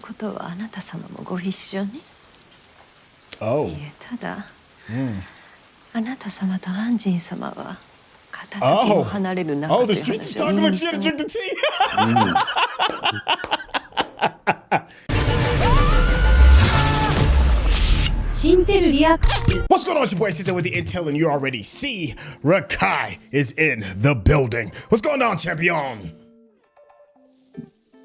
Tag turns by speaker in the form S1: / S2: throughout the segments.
S1: ことはあなた様もご一緒に。
S2: Oh.
S1: いえ、ただ、あなた様とアンジン様は片時も離れる仲
S2: Oh,
S1: と
S2: the
S1: いう
S2: streets
S1: 話
S2: are
S1: を
S2: talking like she had to drink the tea. What's going on, it's your boy Syntell with the Intel, and you already see Rekkai is in the building. What's going on, champion?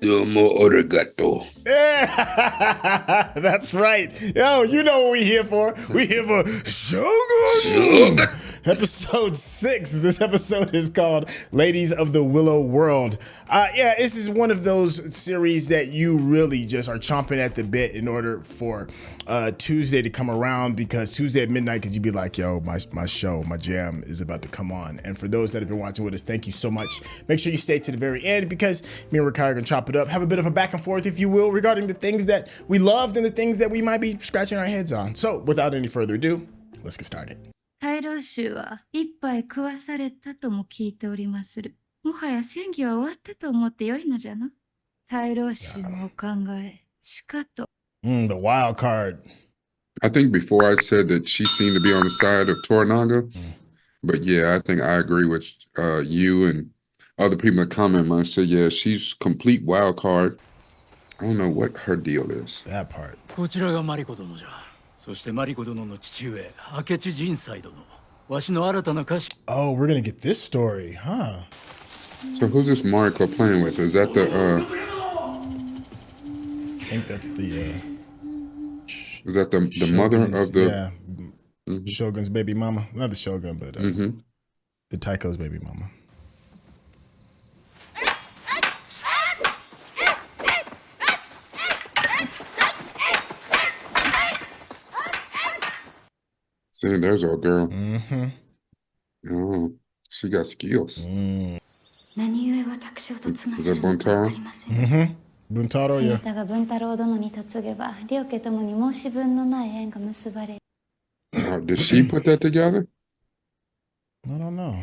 S3: Domo origato.
S2: Yeah, that's right. Yo, you know what we're here for. We're here for Shogun. Episode 6. This episode is called Ladies of the Willow World. Yeah, this is one of those series that you really just are chomping at the bit in order for Tuesday to come around, because Tuesday at midnight, because you'd be like, yo, my show, my jam is about to come on. And for those that have been watching with us, thank you so much. Make sure you stay to the very end, because me and Rekkai are going to chop it up, have a bit of a back and forth, if you will, regarding the things that we loved and the things that we might be scratching our heads on. So without any further ado, let's get started.
S4: 大老衆は一杯食わされたとも聞いておりまする。もはや戦議は終わったと思ってよいのじゃな。大老衆のお考え、しかと。
S2: The wild card.
S3: I think before I said that she seemed to be on the side of Toranaga, but yeah, I think I agree with you and other people that comment. I said, yeah, she's complete wild card. I don't know what her deal is.
S2: That part.
S5: こちらがマリコ殿じゃ。そしてマリコ殿の父上、明智仁斎殿。わしの新たな歌詞。
S2: Oh, we're gonna get this story, huh?
S3: So who's this Mariko playing with? Is that the
S2: I think that's the
S3: is that the mother of the
S2: Shogun's baby mama? Not the Shogun, but the Taiko's baby mama.
S3: See, there's our girl. Oh, she got skills. Is that Buntaro?
S2: Buntaro, yeah.
S4: が文太郎殿に嫁げば、両家ともに申し分のない縁が結ばれ。
S3: Did she put that together?
S2: I don't know.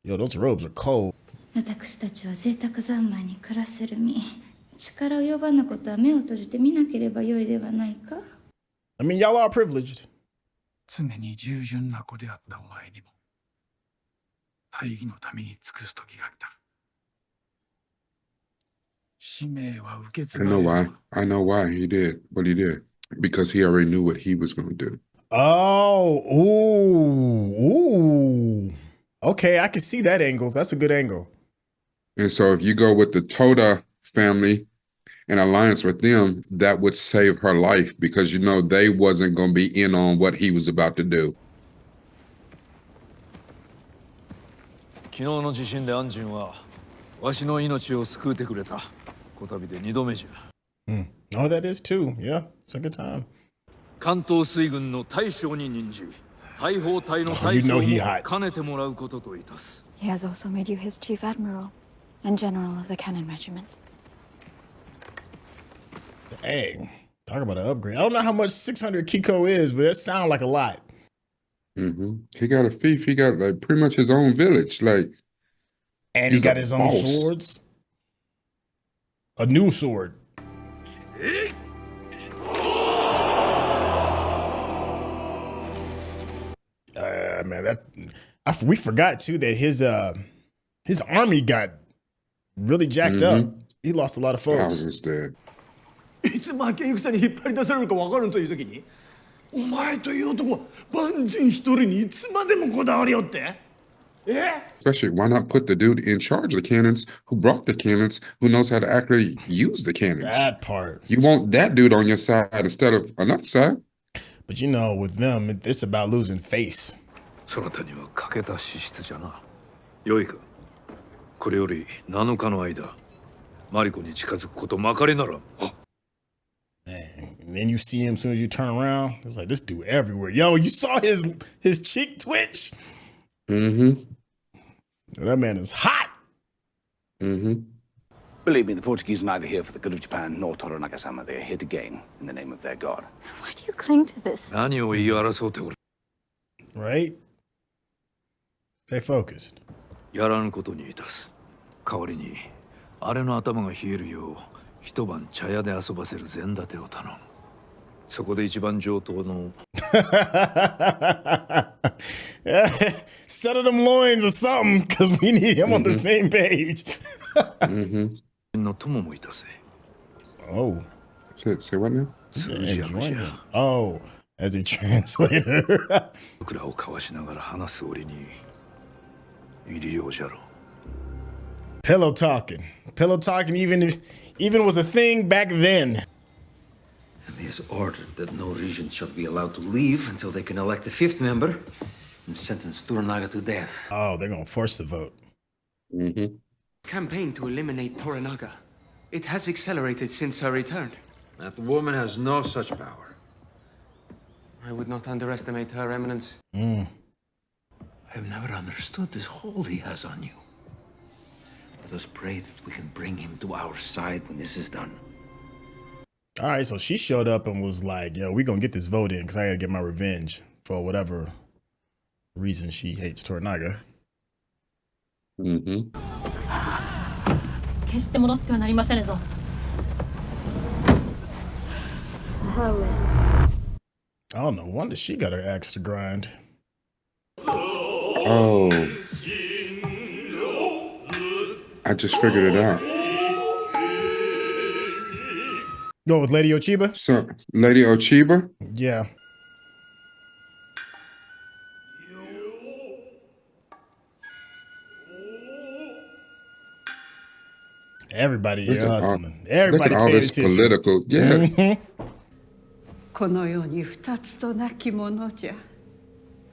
S2: Yo, those robes are cold.
S4: 私たちは贅沢三昧に暮らせる身。力及ばぬことは目を閉じて見なければよいではないか。
S2: I mean, y'all are privileged.
S5: 常に従順な子であったお前にも、大義のために尽くす時が来た。使命は受け継がれる。
S3: I know why he did what he did. Because he already knew what he was going to do.
S2: Oh, ooh. Okay, I can see that angle. That's a good angle.
S3: And so if you go with the Toda family and alliance with them, that would save her life, because you know they wasn't going to be in on what he was about to do.
S6: 昨日の地震で安心はわしの命を救うてくれた。こたびで2度目じゃ。
S2: Oh, that is too. Yeah, second time.
S6: 関東水軍の大将に任じ、大砲隊の大将も兼ねてもらうことといたす。
S7: He has also made you his chief admiral and general of the cannon regiment.
S2: Dang. Talk about an upgrade. I don't know how much 600 Kiko is, but it sounds like a lot.
S3: He got a fief. He got like pretty much his own village. Like,
S2: and he got his own swords. A new sword. Man, we forgot too that his army got really jacked up. He lost a lot of folks.
S3: Thousands dead.
S5: いつ負け戦に引っ張り出されるか分からんという時に、お前という男、万人一人にいつまでもこだわりよって。
S3: Especially, why not put the dude in charge of the cannons, who brought the cannons, who knows how to actually use the cannons?
S2: That part.
S3: You want that dude on your side instead of another side.
S2: But you know, with them, it's about losing face.
S6: そなたには欠けた資質じゃな。よいか。これより7日の間、マリコに近づくことまかりならん。
S2: And then you see him as soon as you turn around. It's like, this dude everywhere. Yo, you saw his cheek twitch? That man is hot.
S8: Believe me, the Portuguese are neither here for the good of Japan nor Toranaga-sama. They are here to gain in the name of their god.
S7: Why do you cling to this?
S6: 何を言い争うておる。
S2: Right? Stay focused.
S6: やらぬことにいたす。代わりに、あれの頭が冷えるよう、一晩茶屋で遊ばせる膳立てを頼む。そこで一番上等の
S2: Settle them loins or something, because we need him on the same page.
S6: の友もいたぜ。
S2: Oh,
S3: Say what now?
S6: 数字役じ
S2: join him.
S6: ゃ。
S2: Oh, as a translator.
S6: 僕らを交わしながら話す折に入りようじゃろう。
S2: Pillow talking. Pillow talking even was a thing back then.
S9: And he has ordered that no regent shall be allowed to leave until they can elect a fifth member and sentence Toranaga to death.
S2: Oh, they're gonna force the vote.
S10: Campaign to eliminate Toranaga. It has accelerated since her return.
S9: That woman has no such power.
S10: I would not underestimate her eminence.
S9: I've never understood this hold he has on you. Let us pray that we can bring him to our side when this is done.
S2: All right, so she showed up and was like, yo, we gonna get this vote in because I gotta get my revenge for whatever reason she hates Toranaga.
S1: 決して戻ってはなりませぬぞ。
S2: Oh, no wonder she got her axe to grind.
S3: Oh. I just figured it out.
S2: Go with Lady Ochiba?
S3: So, Lady Ochiba?
S2: Yeah. Everybody here hustling. Everybody
S3: Look at all
S2: paying
S3: this
S2: attention.
S3: political. Yeah.
S11: この世に二つとなきものじゃ。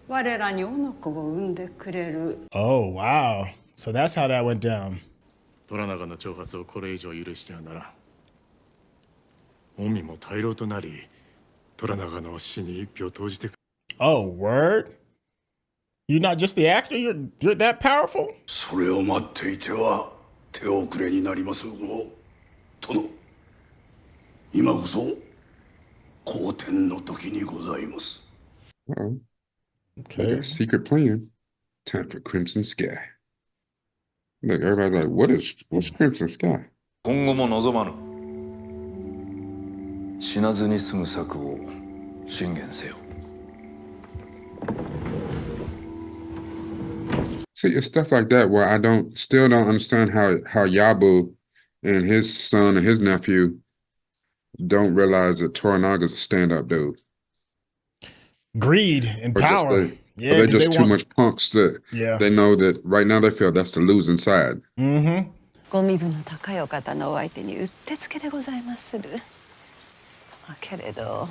S11: 我らに男の子を産んでくれる。
S2: Oh, wow. So that's how that went down.
S5: トラナガの挑発をこれ以上許してはならん。臣も大老となり、トラナガの死に一票投じてく。
S2: Oh, word? You're not just the actor? You're that powerful?
S12: それを待っていては手遅れになりますぞ。殿、今こそ好天の時にございます。
S3: Uh-oh. They
S2: Okay.
S3: got a secret plan. Time for Crimson Sky. Look, everybody's like, what's Crimson Sky?
S6: 今後も望まぬ。死なずに済む策を進言せよ。
S3: See, it's stuff like that where I still don't understand how Yabu and his son and his nephew don't realize that Toranaga's a stand-up dude.
S2: Greed and
S3: Or just
S2: power.
S3: or
S2: Yeah,
S3: they're
S2: 'cause
S3: just
S2: they
S3: too
S2: want-
S3: much punks that they know that right now they feel that's the losing side.
S1: ご身分の高いお方のお相手にうってつけでございまする。けれど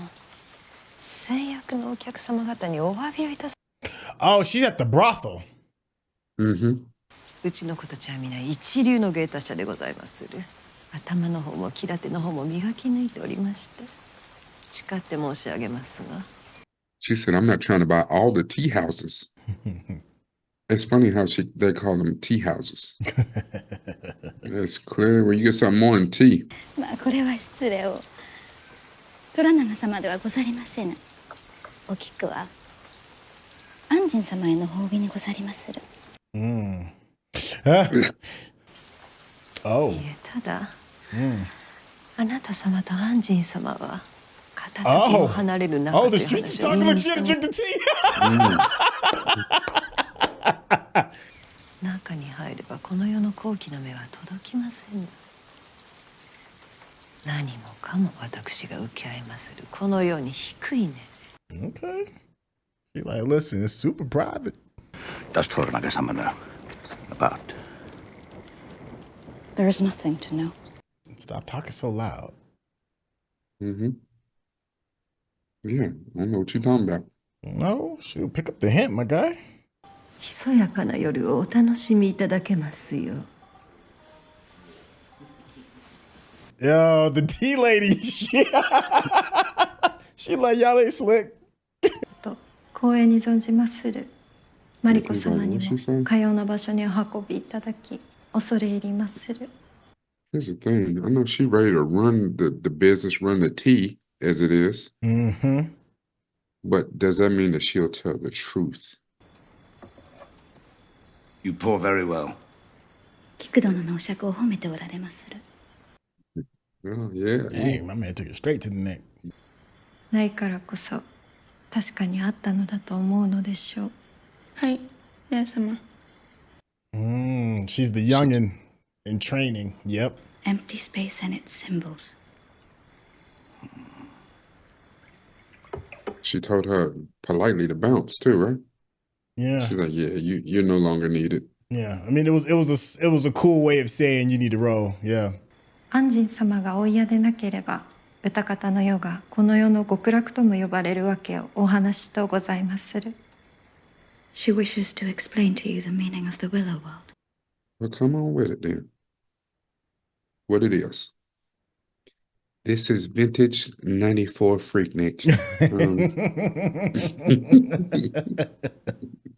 S1: 先約のお客様方にお詫びをいたす。
S2: Oh, she's at the brothel.
S1: うちの子たちは皆一流の芸達者でございまする。頭の方も気立ての方も磨き抜いておりまして、誓って申し上げますが。
S3: She said, I'm not trying to buy all the tea houses. It's funny how they call them tea houses. It's clear where you get something more than tea.
S7: まあこれは失礼を。トラナガ様ではござりませぬ。お菊は安仁様への褒美にござりまする。
S2: Oh.
S1: いえ、ただ、あなた様と安仁様は片手を離れる中
S2: Oh,
S1: と
S2: the
S1: いう
S2: streets
S1: 話
S2: are
S1: を
S2: talking like she had to drink the tea.
S1: 中に入ればこの世の好奇の目は届きません。何もかも私が受け合いまする。このように低いね。
S2: Okay. She's like, listen, it's super private.
S8: Does Toranaga-sama know about?
S7: There is nothing to know.
S2: Stop talking so loud.
S3: Yeah, I know what you're talking about.
S2: No, shoot, pick up the hint, my guy.
S1: ひそやかな夜をお楽しみいただけますよ。
S2: Yo, the tea lady. She like, y'all ain't slick.
S4: と光栄に存じまする。マリコ様にもかような場所にお運びいただき恐れ入りまする。
S3: Here's the thing. I know she ready to run the business, run the tea as it is. But does that mean that she'll tell the truth?
S8: You pour very well.
S7: 菊殿のお酌を褒めておられまする。
S3: Oh, yeah.
S2: Dang, my man took it straight to the neck.
S4: ないからこそ確かにあったのだと思うのでしょう。
S13: はい、レア様。
S2: She's the youngin in training. Yep.
S7: Empty space and its symbols.
S3: She told her politely to bounce too, right?
S2: Yeah.
S3: She's like, yeah, you're no longer needed.
S2: Yeah. I mean, it was a cool way of saying you need to roll. Yeah.
S4: 安神様がお嫌でなければ、歌方の世がこの世の極楽とも呼ばれるわけをお話とございまする。
S7: She wishes to explain to you the meaning of the Willow World.
S3: Well, come on with it then. What it is. This is vintage 94 Freaknik.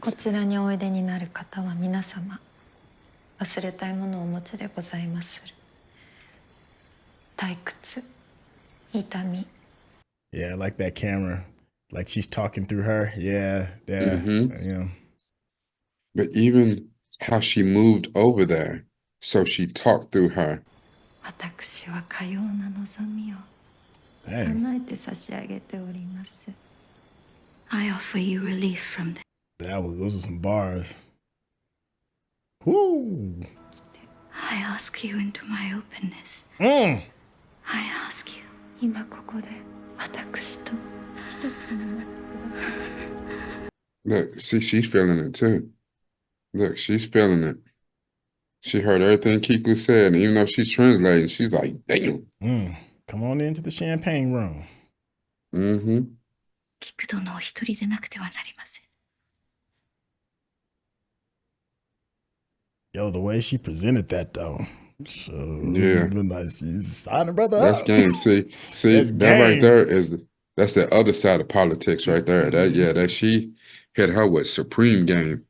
S4: こちらにおいでになる方は皆様、忘れたいものをお持ちでございまする。退屈、痛み。
S2: Yeah, I like that camera. Like she's talking through her. Yeah, yeah, yeah.
S3: But even how she moved over there, so she talked through her.
S4: 私はかような望みを叶えて差し上げております。
S7: I offer you relief from this.
S2: Those are some bars. Woo!
S7: I ask you into my openness.
S2: I
S7: ask you.
S4: 今ここで私と一つになってください。
S3: Look, see, she's feeling it too. Look, she's feeling it. She heard everything Kiku said, and even though she's translating, she's like, damn.
S2: Come on into the champagne room.
S7: キク殿お一人でなくてはなりません。
S2: Yo, the way she presented that though. So
S3: yeah,
S2: nice. You sign a brother
S3: that's
S2: up.
S3: game. See,
S2: That's
S3: that
S2: game.
S3: right there that's the other side of politics right there. That she hit her with supreme game.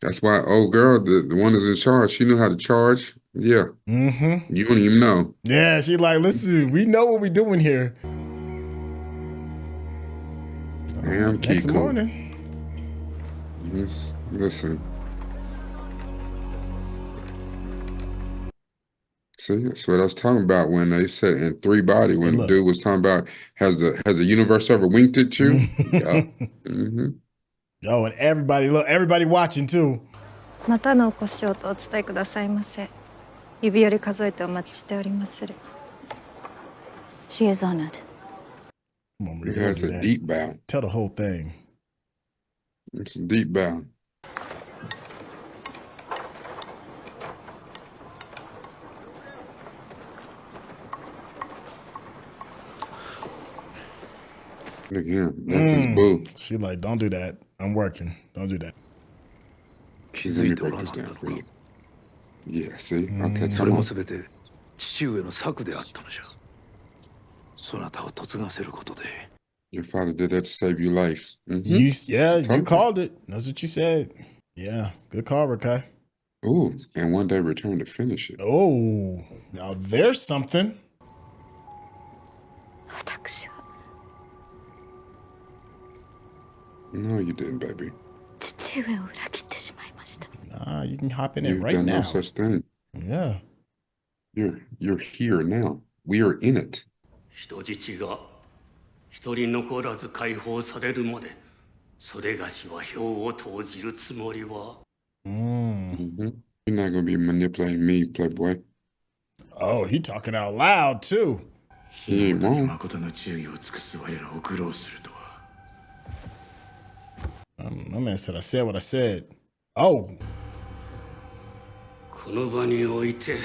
S3: That's why old girl, the one that's in charge, she knew how to charge. Yeah. You don't even know.
S2: Yeah, she like, listen, we know what we're doing here.
S3: Damn,
S2: Next
S3: Kiku.
S2: morning.
S3: Listen. See, that's what I was talking about when they said in 3 body, when the dude was talking about has the universe ever winked at you? Yeah.
S2: Yo, and everybody watching too.
S4: またのお越しをとお伝えくださいませ。指折り数えてお待ちしておりまする。
S7: She is honored.
S2: Come on,
S3: It has a deep bow.
S2: Tell the whole thing.
S3: It's a deep bow. Look at him. That's his boo.
S2: She like, don't do that. I'm working. Don't do that.
S3: Let me break this down for you. Yeah, see? Okay,
S6: それ
S3: come
S6: も
S3: on.
S6: すべて父上の策であったのじゃ。そなたを嫁がせることで。
S3: Your father did that to save your life.
S2: You
S3: Told
S2: called it. That's what you said. Yeah, good call, Rekkai.
S3: Ooh, and one day return to finish it.
S2: Oh, now there's something.
S7: 私は
S3: No, you didn't, baby.
S7: 父上を裏切ってしまいました。
S2: Nah, you can hop in it
S3: You've
S2: right
S3: done
S2: now.
S3: no such thing.
S2: Yeah.
S3: You're here now. We are in it.
S12: 人質が一人残らず解放されるまで、それがしは票を投じるつもりは。
S3: You're not gonna be manipulating me, Playboy.
S2: Oh, he talking out loud too.
S3: He ain't wrong.
S12: 誠の忠義を尽くす我らを愚弄するとは。
S2: My man said I said what I said. Oh.
S12: この場において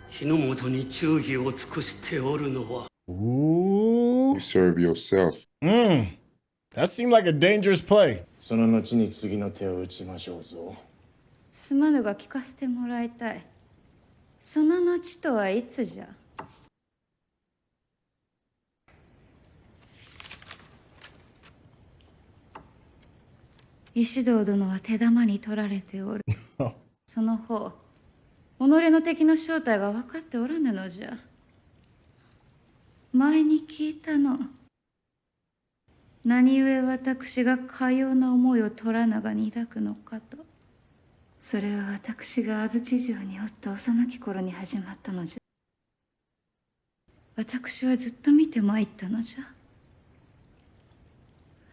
S12: 日の本に忠義を尽くしておるのは。
S2: Ooh.
S3: You serve yourself.
S2: That seemed like a dangerous play.
S5: その後に次の手を打ちましょうぞ。
S4: すまぬが聞かせてもらいたい。その後とはいつじゃ。石堂殿は手玉に取られておる。その方、己の敵の正体が分かっておらぬのじゃ。前に聞いたの。何故私がかような思いを虎長に抱くのかと。それは私が安土城におった幼き頃に始まったのじゃ。私はずっと見て参ったのじゃ。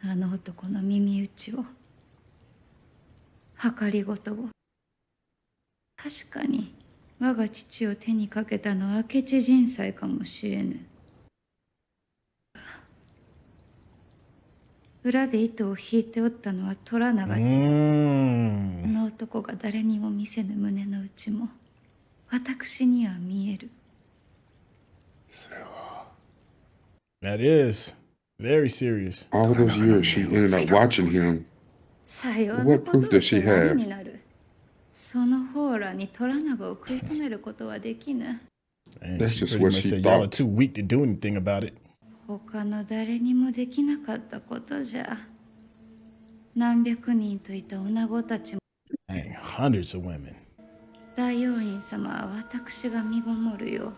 S4: あの男の耳打ちを、計りごとを。確かに我が父を手にかけたのは明智人妻かもしれぬ。裏で糸を引いておったのは虎長に。この男が誰にも見せぬ胸の内も私には見える。
S2: That is very serious.
S3: All those years she ended up watching him.
S4: さような
S3: What
S4: こと
S3: proof
S4: を
S3: does
S4: し
S3: she
S4: て何
S3: have?
S4: になる。その方らに虎長を食い止めることはできぬ。
S2: And
S3: That's
S2: she
S3: just
S2: pretty
S3: what
S2: much
S3: she
S2: said y'all are
S3: thought.
S2: too weak to do anything about it.
S4: 他の誰にもできなかったことじゃ。何百人といた女子たちも。
S2: Dang, hundreds of women.
S4: 大王院様は私が身ごもるよう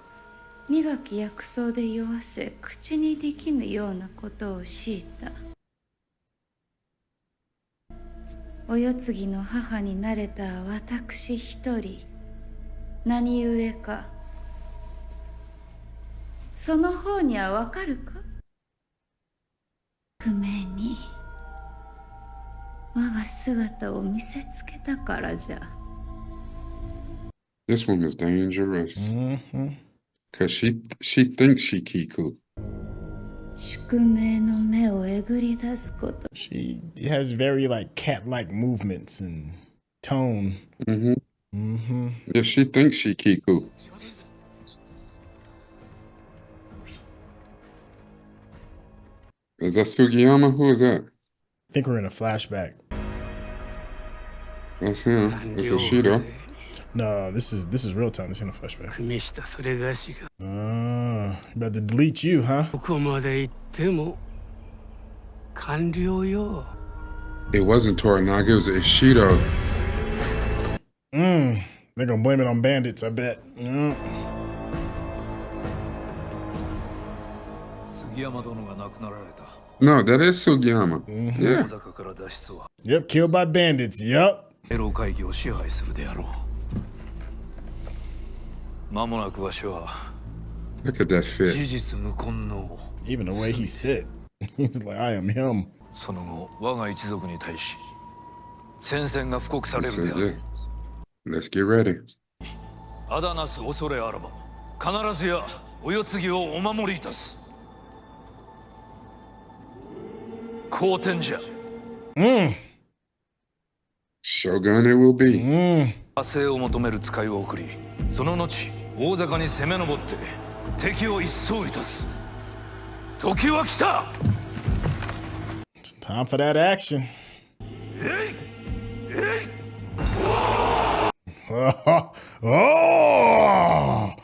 S4: 苦き薬草で酔わせ口にできぬようなことを強いた。お世継ぎの母になれた私一人、何故かその方にはわかるか。不明に我が姿を見せつけたからじゃ。
S3: This woman is dangerous. Cause she thinks she Kiku.
S4: 宿命の目をえぐり出すこと。
S2: She has very like cat-like movements and tone.
S3: Yeah, she thinks she Kiku. Is that Sugiyama? Who is that?
S2: I think we're in a flashback.
S3: That's him. That's Ashido.
S2: No, this is real time. This ain't a flashback. About to delete you, huh?
S3: It wasn't Toranaga, it was Ashido.
S2: They're gonna blame it on bandits, I bet.
S3: No, that is Sugiyama. Yeah.
S2: Yep, killed by bandits. Yep.
S6: 間もなくわしは
S3: Look at that fit.
S6: 事実無根の
S2: Even the way he sit. He's like, I am him.
S6: その後我が一族に対し戦線が布告さ
S3: He
S6: れるで
S3: said,
S6: あ
S3: yeah.
S6: る。
S3: Let's get ready.
S6: あだなす恐れあらば必ずやお世継ぎをお守りいたす。好天じゃ。
S3: Shogun it will be.
S6: 派生を求める使いを送り、その後大坂に攻め上って敵を一掃いたす。時は来た。
S2: It's time for that action. Oh!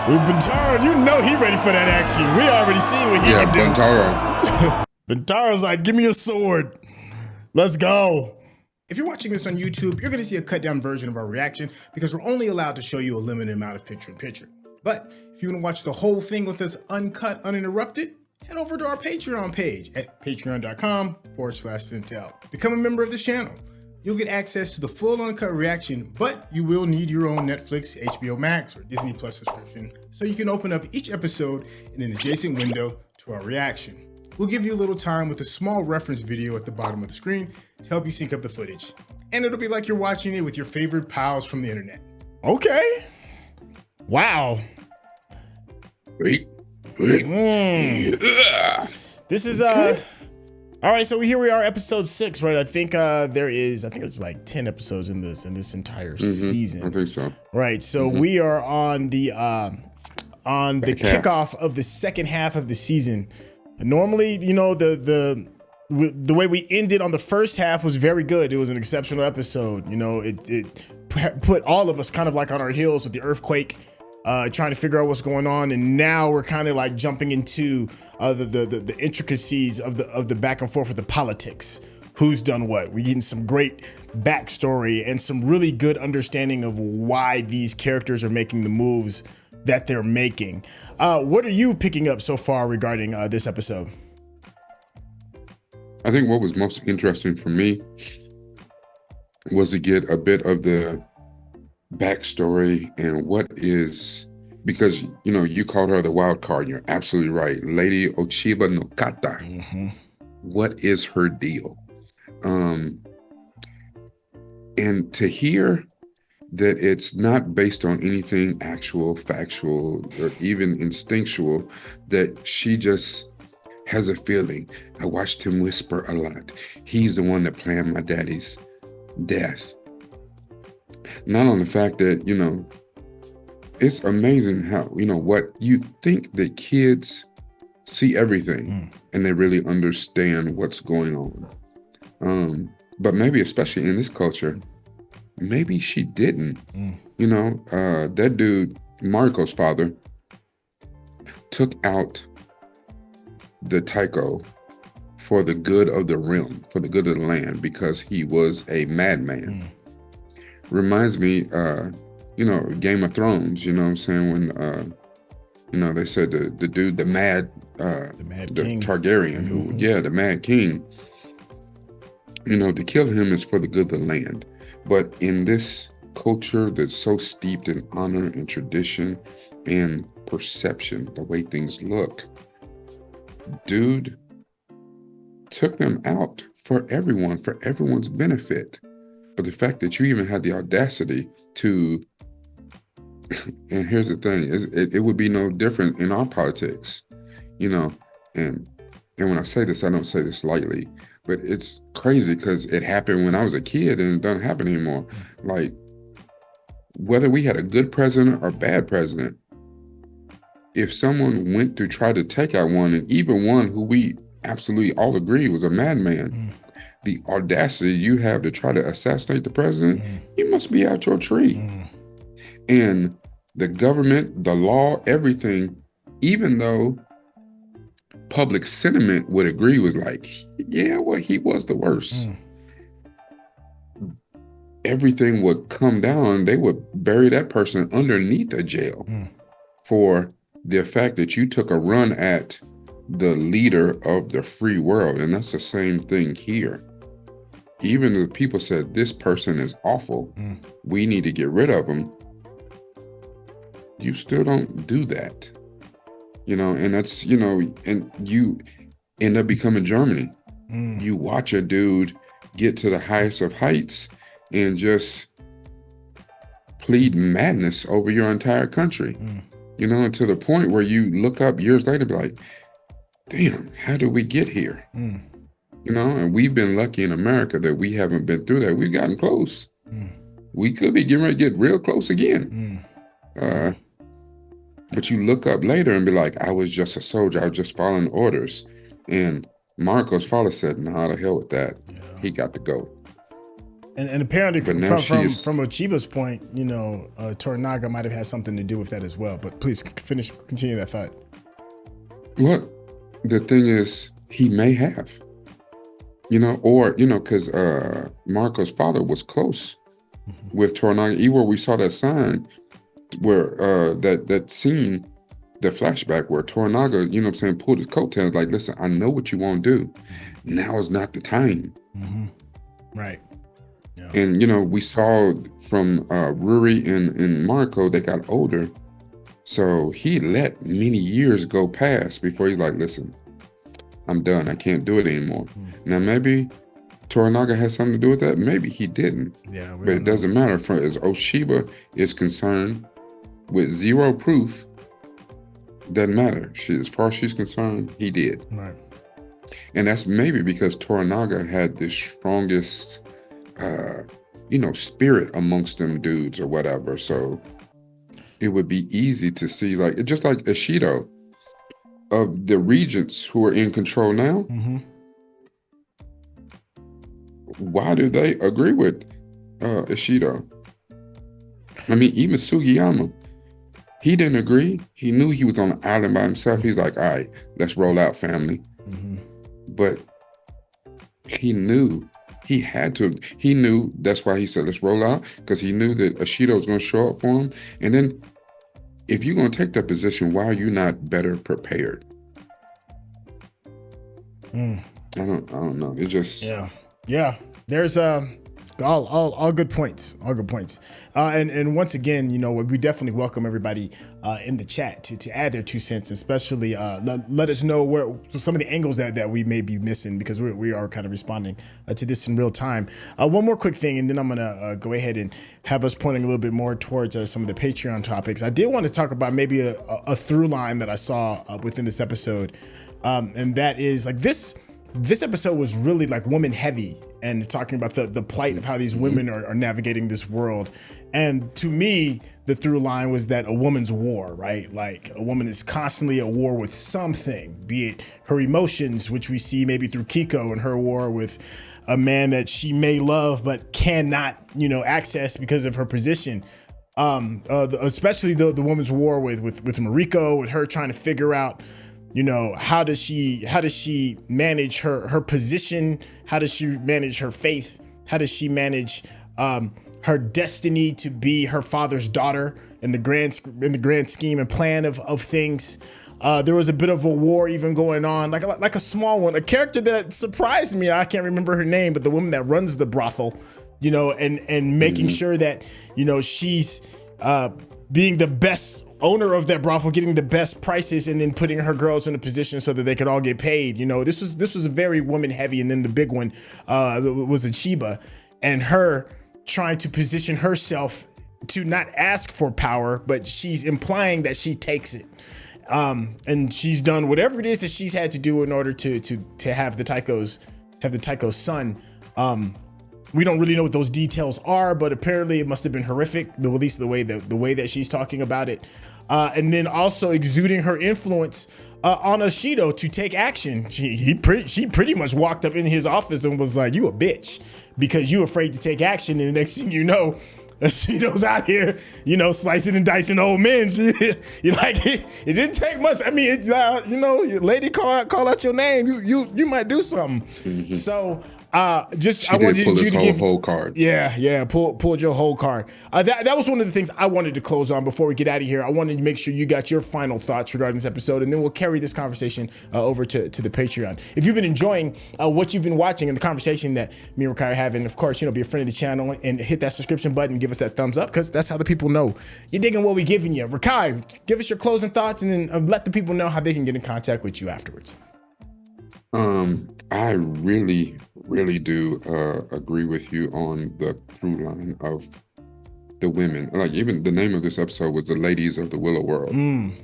S2: Bentaro, you know he ready for that action. We already seen what he can do.
S3: Bentaro.
S2: Bentaro's like, give me a sword. Let's go. If you're watching this on YouTube, you're gonna see a cut down version of our reaction because we're only allowed to show you a limited amount of picture-in-picture. But if you wanna watch the whole thing with us uncut, uninterrupted, head over to our Patreon page at patreon.com/Syntell. Become a member of this channel. You'll get access to the full uncut reaction, but you will need your own Netflix, HBO Max, or Disney Plus subscription so you can open up each episode in an adjacent window to our reaction. We'll give you a little time with a small reference video at the bottom of the screen to help you sync up the footage. And it'll be like you're watching it with your favorite pals from the internet. Okay. Wow.
S3: Wait.
S2: This is all right, so here we are, episode 6, right? I think there's like 10 episodes in this entire season.
S3: I think so.
S2: Right. So we are on the kickoff of the second half of the season. Normally, you know, the way we ended on the first half was very good. It was an exceptional episode. You know, it put all of us kind of like on our heels with the earthquake, trying to figure out what's going on. And now we're kind of like jumping into the intricacies of the back and forth of the politics. Who's done what? We're getting some great backstory and some really good understanding of why these characters are making the moves that they're making. What are you picking up so far regarding this episode?
S3: I think what was most interesting for me was to get a bit of the backstory and what is, because you called her the wild card. You're absolutely right, Lady Ochiba no Kata. What is her deal? And to hear that it's not based on anything actual, factual, or even instinctual, that she just has a feeling. I watched him whisper a lot. He's the one that planned my daddy's death. Not on the fact that, it's amazing how, what you think that kids see everything and they really understand what's going on. But maybe, especially in this culture, maybe she didn't. That dude, Mariko's father, took out the Taiko for the good of the realm, for the good of the land, because he was a madman. Reminds me, Game of Thrones, you know what I'm saying? When, they said the dude, the King. Targaryen, the Mad King, to kill him is for the good of the land. But in this culture that's so steeped in honor and tradition and perception, the way things look, dude took them out for everyone, for everyone's benefit. But the fact that you even had the audacity to, and here's the thing, it would be no different in our politics, and when I say this, I don't say this lightly, but it's crazy because it happened when I was a kid and it doesn't happen anymore. Like, whether we had a good president or bad president, if someone went to try to take out one, and even one who we absolutely all agree was a madman, the audacity you have to try to assassinate the president, you must be out your tree. And the government, the law, everything, even though public sentiment would agree, was like, yeah, well, he was the worst. Everything would come down. They would bury that person underneath a jail for the fact that you took a run at the leader of the free world. And that's the same thing here. Even the people said, this person is awful, we need to get rid of him. You still don't do that. And that's, and you end up becoming Germany. You watch a dude get to the highest of heights and just plead madness over your entire country. To the point where you look up years later and be like, damn, how did we get here? And we've been lucky in America that we haven't been through that. We've gotten close. We could be getting ready to get real close again. But you look up later and be like, I was just a soldier. I was just following orders. And Mariko's father said, nah, the hell with that. Yeah. He got to go.
S2: And apparently from Ochiba's point, Toranaga might have had something to do with that as well. But please continue that thought.
S3: Well, the thing is, he may have, because Mariko's father was close with Toranaga. Even where we saw that sign where that scene, the flashback where Toranaga, pulled his coattails, like, listen, I know what you want to do. Now is not the time.
S2: Right. Yeah.
S3: And, we saw from Ruri and Mariko, they got older. So he let many years go past before he's like, listen, I'm done. I can't do it anymore. Now, maybe Toranaga has something to do with that. Maybe he didn't.
S2: Yeah,
S3: but it doesn't matter. As Ochiba is concerned, with zero proof, doesn't matter. As far as she's concerned, he did.
S2: Right.
S3: And that's maybe because Toranaga had the strongest, spirit amongst them dudes or whatever. So it would be easy to see, like, just like Ishido, of the regents who are in control now. Why do they agree with Ishido? I mean, even Sugiyama, he didn't agree. He knew he was on the island by himself. He's like, all right, let's roll out, family. But he knew he had to. He knew, that's why he said, let's roll out, because he knew that Ishido was going to show up for him. And then if you're going to take that position, why are you not better prepared? I don't know. It just
S2: yeah. There's all good points. All good points. And once again, you know, we definitely welcome everybody in the chat to add their 2 cents, especially let us know where some of the angles that we may be missing, because we are kind of responding to this in real time. One more quick thing, and then I'm gonna go ahead and have us pointing a little bit more towards some of the Patreon topics. I did want to talk about maybe a through line that I saw within this episode, and that is like this episode was really like woman heavy and talking about the plight of how these women are navigating this world. And to me, the through line was that a woman's war, right? Like a woman is constantly at war with something, be it her emotions, which we see maybe through Kiko and her war with a man that she may love but cannot, you know, access because of her position. Especially the woman's war with Mariko, with her trying to figure out, you know, how does she manage her position? How does she manage her faith? How does she manage her destiny to be her father's daughter in the grand scheme and plan of things? There was a bit of a war even going on, like a small one. A character that surprised me, I can't remember her name, but the woman that runs the brothel, you know, and making sure that, you know, she's being the best owner of that brothel, getting the best prices, and then putting her girls in a position so that they could all get paid. You know, this was a very woman heavy. And then the big one was Ochiba, and her trying to position herself to not ask for power, but she's implying that she takes it. And she's done whatever it is that she's had to do in order to have the Taiko's son. We don't really know what those details are, but apparently it must have been horrific, at least the way that she's talking about it. And then also exuding her influence on Ashido to take action. She pretty much walked up in his office and was like, "You a bitch because you afraid to take action." And the next thing you know, Ashido's out here, you know, slicing and dicing old men. You're like, it didn't take much. I mean, it's you know, lady call out your name, you might do something. Mm-hmm. So. I wanted you to give whole card. Yeah, pulled your whole card. That was one of the things I wanted to close on before we get out of here. I wanted to make sure you got your final thoughts regarding this episode, and then we'll carry this conversation over to the Patreon. If you've been enjoying what you've been watching and the conversation that me and Rekkai are having, of course, you know, be a friend of the channel and hit that subscription button and give us that thumbs up, because that's how the people know you're digging what we're giving you. Rekkai, give us your closing thoughts, and then let the people know how they can get in contact with you afterwards.
S3: I really do agree with you on the through line of the women. Like, even the name of this episode was The Ladies of the Willow World. And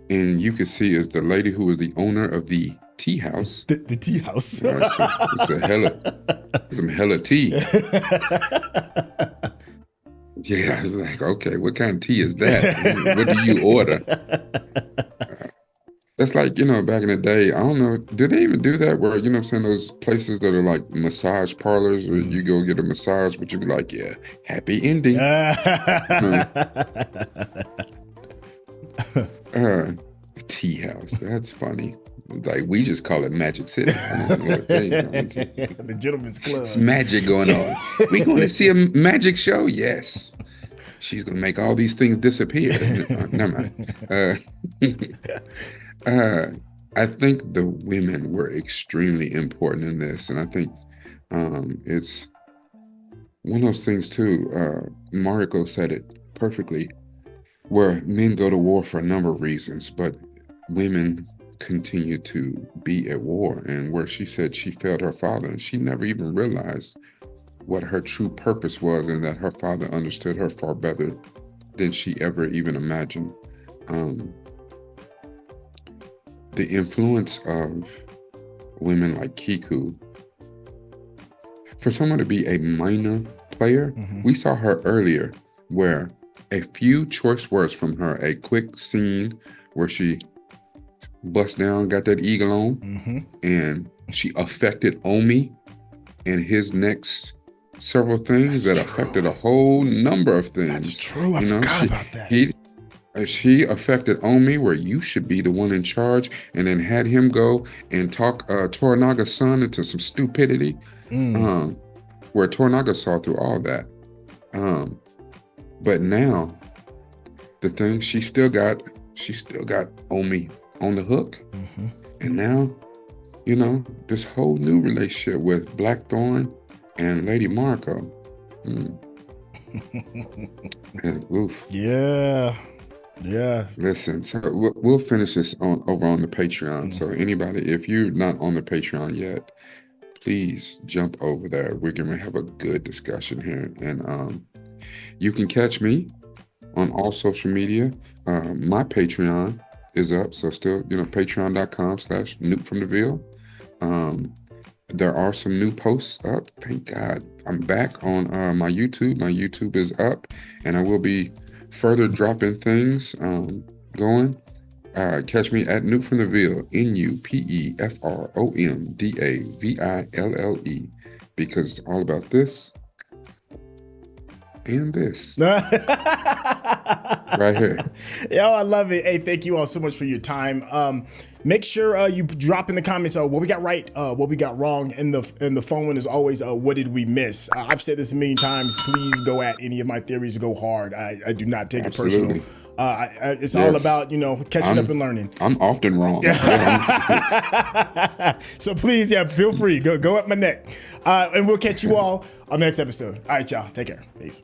S3: you could see is the lady who was the owner of the tea house.
S2: The tea house.
S3: It's some hella tea. Yeah, I was like, okay, what kind of tea is that? What do you order? That's like, you know, back in the day, I don't know, do they even do that where, you know what I'm saying, those places that are like massage parlors where you go get a massage, but you be like, yeah, happy ending. Tea house, that's funny. Like, we just call it Magic City. I don't know what they,
S2: the Gentleman's Club.
S3: It's magic going on. We going to see a magic show? Yes. She's going to make all these things disappear. Never mind. I think the women were extremely important in this, and I think it's one of those things too. Mariko said it perfectly, where men go to war for a number of reasons, but women continue to be at war. And where she said she failed her father, and she never even realized what her true purpose was, and that her father understood her far better than she ever even imagined. The influence of women like Kiku, for someone to be a minor player, we saw her earlier where a few choice words from her, a quick scene where she bust down, got that eagle on, and she affected Omi and his next several things that affected a whole number of things.
S2: That's true. I forgot about that.
S3: She affected Omi, where you should be the one in charge, and then had him go and talk Toranaga's son into some stupidity, where Toranaga saw through all that. But now, the thing, she still got Omi on the hook, and now you know, this whole new relationship with Blackthorn and Lady Mariko. Oof.
S2: Yeah.
S3: Listen, so we'll finish this over on the Patreon. So anybody, if you're not on the Patreon yet, please jump over there. We're gonna have a good discussion here, and you can catch me on all social media. My Patreon is up, so still, patreon.com/NewtFromTheVille. There are some new posts up. Thank God. I'm back on my YouTube. My YouTube is up, and I will be further dropping things going. Catch me at NewtFromTheVille, NUPEFROMDAVILLE, because it's all about this and this. Right here.
S2: Yo, I love it. Hey, thank you all so much for your time. Make sure you drop in the comments what we got right, what we got wrong. And the phone one is always what did we miss? I've said this a million times. Please go at any of my theories. Go hard. I do not take it personal. It's all about catching up and learning.
S3: I'm often wrong.
S2: So please, feel free. Go up my neck. And we'll catch you all on the next episode. All right, y'all. Take care. Peace.